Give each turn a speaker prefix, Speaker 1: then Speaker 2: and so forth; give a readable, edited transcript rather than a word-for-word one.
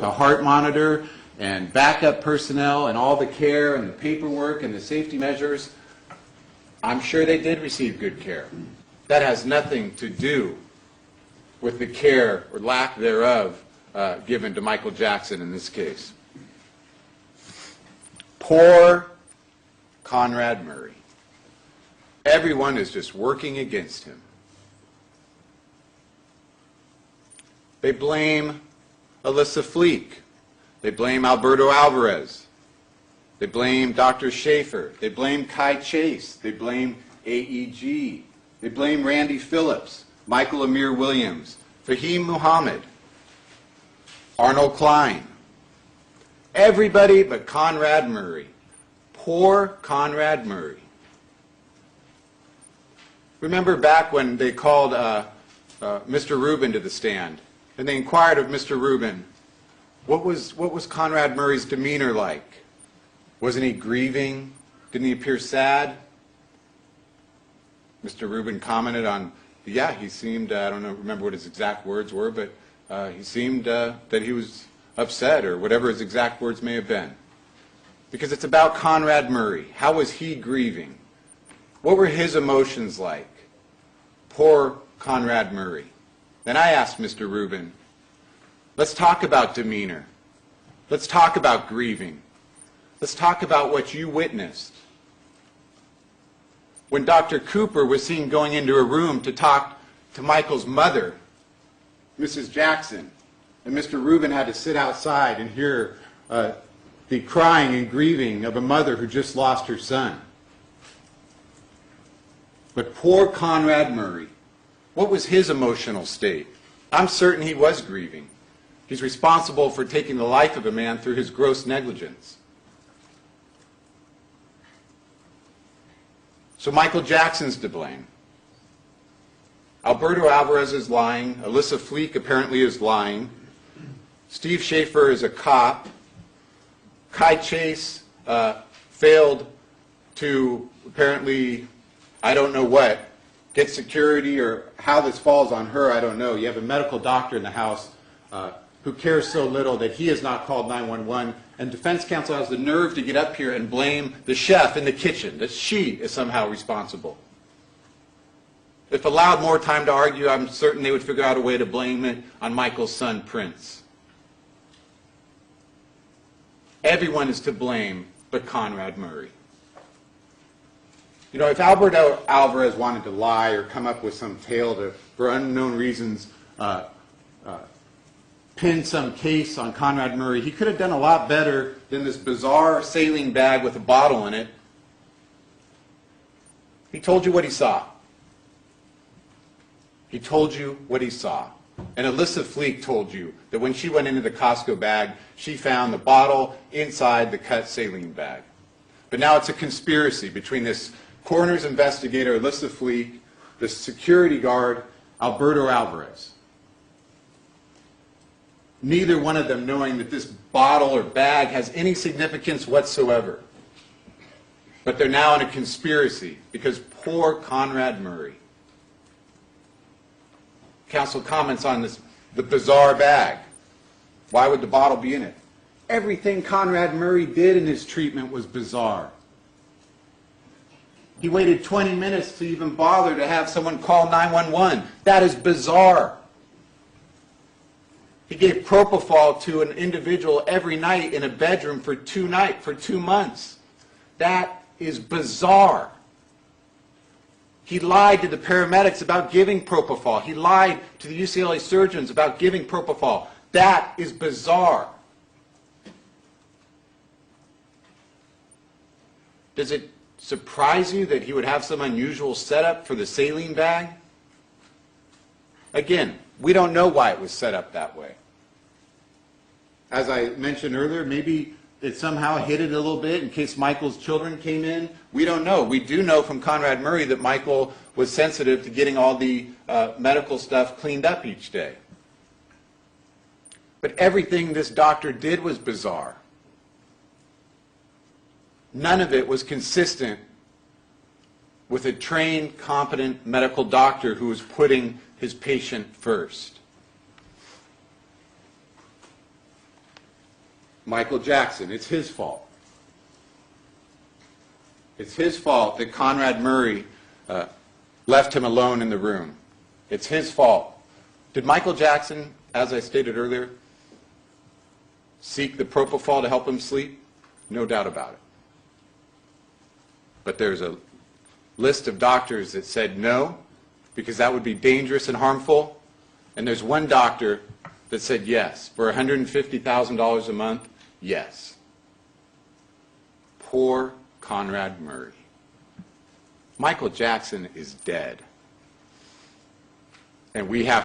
Speaker 1: with a heart monitor and backup personnel and all the care and the paperwork and the safety measures, I'm sure they did receive good care. That has nothing to do with the care or lack thereof given to Michael Jackson in this case. Poor Conrad Murray. Everyone is just working against him. They blame Alyssa Fleek. They blame Alberto Alvarez. They blame Dr. Schaefer. They blame Kai Chase. They blame AEG. They blame Randy Phillips, Michael Amir Williams, Fahim Muhammad, Arnold Klein. Everybody but Conrad Murray. Poor Conrad Murray. Remember back when they called Mr. Rubin to the stand, and they inquired of Mr. Rubin, what was Conrad Murray's demeanor like? Wasn't he grieving? Didn't he appear sad? Mr. Rubin commented on, yeah, he seemed, I don't remember what his exact words were, but he seemed that he was upset, or whatever his exact words may have been. Because it's about Conrad Murray. How was he grieving? What were his emotions like? Poor Conrad Murray. Then I asked Mr. Rubin, let's talk about demeanor. Let's talk about grieving. Let's talk about what you witnessed. When Dr. Cooper was seen going into a room to talk to Michael's mother, Mrs. Jackson, and Mr. Rubin had to sit outside and hear the crying and grieving of a mother who just lost her son. But poor Conrad Murray, what was his emotional state? I'm certain he was grieving. He's responsible for taking the life of a man through his gross negligence. So Michael Jackson's to blame. Alberto Alvarez is lying. Alyssa Fleek apparently is lying. Steve Schaefer is a cop. Kai Chase failed to apparently, I don't know what, get security, or how this falls on her, I don't know. You have a medical doctor in the house who cares so little that he has not called 911, and defense counsel has the nerve to get up here and blame the chef in the kitchen, that she is somehow responsible. If allowed more time to argue, I'm certain they would figure out a way to blame it on Michael's son, Prince. Everyone is to blame but Conrad Murray. You know, if Alberto Alvarez wanted to lie or come up with some tale to, for unknown reasons, pin some case on Conrad Murray, he could have done a lot better than this bizarre saline bag with a bottle in it. He told you what he saw. He told you what he saw. And Alyssa Fleek told you that when she went into the Costco bag, she found the bottle inside the cut saline bag. But now it's a conspiracy between this coroner's investigator, Alyssa Fleek, the security guard, Alberto Alvarez. Neither one of them knowing that this bottle or bag has any significance whatsoever. But they're now in a conspiracy because poor Conrad Murray. Counsel comments on this, the bizarre bag. Why would the bottle be in it? Everything Conrad Murray did in his treatment was bizarre. He waited 20 minutes to even bother to have someone call 911. That is bizarre. He gave propofol to an individual every night in a bedroom for 2 months. That is bizarre. He lied to the paramedics about giving propofol. He lied to the UCLA surgeons about giving propofol. That is bizarre. Does it surprise you that he would have some unusual setup for the saline bag? Again, we don't know why it was set up that way. As I mentioned earlier, maybe it somehow hid it a little bit in case Michael's children came in. We don't know. We do know from Conrad Murray that Michael was sensitive to getting all the medical stuff cleaned up each day. But everything this doctor did was bizarre. None of it was consistent with a trained, competent medical doctor who was putting his patient first. Michael Jackson. It's his fault. It's his fault that Conrad Murray left him alone in the room. It's his fault. Did Michael Jackson, as I stated earlier, seek the propofol to help him sleep? No doubt about it. But there's a list of doctors that said no, because that would be dangerous and harmful. And there's one doctor that said yes. For $150,000 a month, yes. Poor Conrad Murray. Michael Jackson is dead. And we have